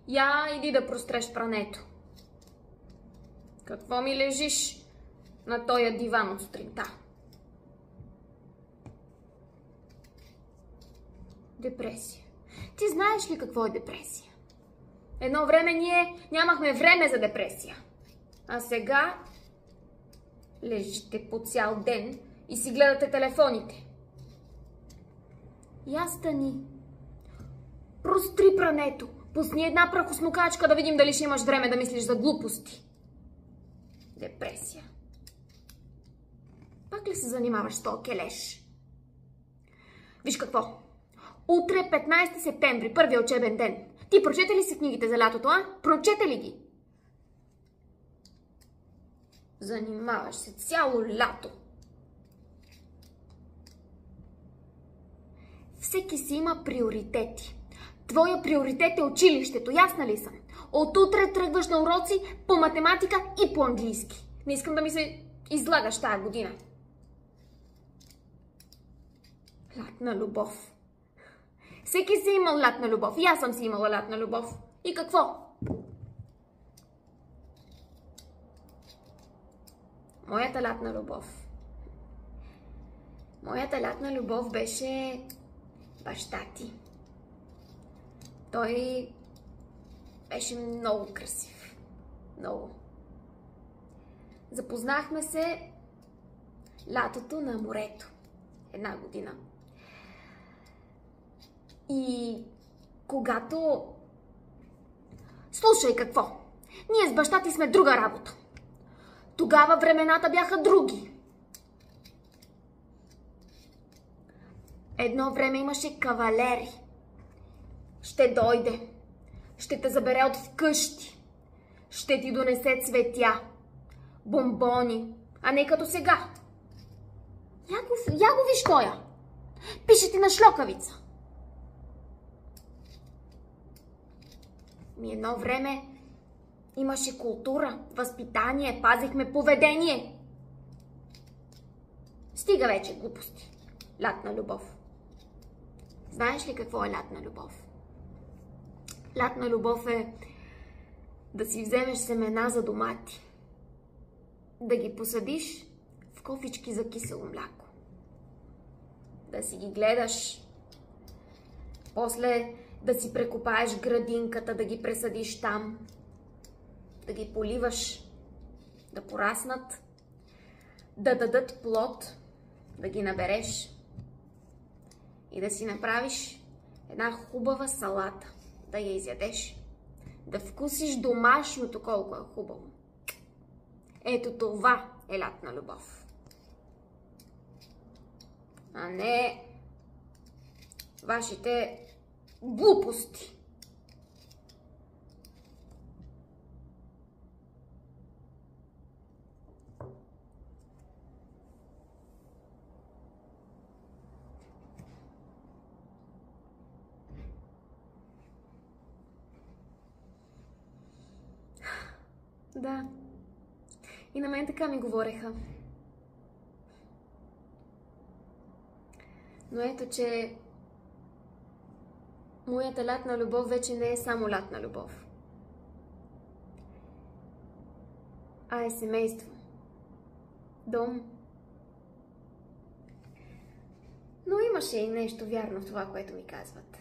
Я иди да простреш прането. Какво ми лежиш на тоя диван от сутринта? Депресия. Ти знаеш ли какво е депресия? Едно време ние нямахме време за депресия. А сега лежите по цял ден и си гледате телефоните. Я стани. Простри прането. Пусни една прахосмукачка да видим дали ще имаш време да мислиш за глупости. Депресия. Пак ли се занимаваш с този келеш? Виж какво. Утре 15 септември, първия учебен ден. Ти прочете ли си книгите за лятото, а? Прочете ли ги? Занимаваш се цяло лято. Всеки си има приоритети. Твоя приоритет е училището, ясна ли съм? От утре тръгваш на уроци по математика и по английски. Не искам да ми се излагаш тая година. Лятна любов. Всеки си имал лятна любов. И аз съм си имала лятна любов. И какво? Моята лятна любов беше баща ти. Той беше много красив. Много. Запознахме се лятото на морето. Една година. И когато... Слушай какво. Ние с баща ти сме друга работа. Тогава времената бяха други. Едно време имаше кавалери. Ще дойде. Ще те забере от вкъщи. Ще ти донесе цветя. Бомбони. А не като сега. Я го виж тоя. Пише ти на шлокавица. Едно време имаше култура, възпитание, пазихме поведение. Стига вече глупости. Лятна любов. Знаеш ли какво е лятна любов? Лятна любов е да си вземеш семена за домати. Да ги посадиш в кофички за кисело мляко. Да си ги гледаш. После да си прекопаеш градинката, да ги пресадиш там. Да ги поливаш, да пораснат, да дадат плод, да ги набереш и да си направиш една хубава салата, да я изядеш, да вкусиш домашното колко е хубаво. Ето това е лятна любов. А не вашите глупости. Да. И на мен така ми говореха. Но ето, че моята лятна любов вече не е само лятна любов, а е семейство, дом. Но имаше и нещо вярно в това, което ми казват.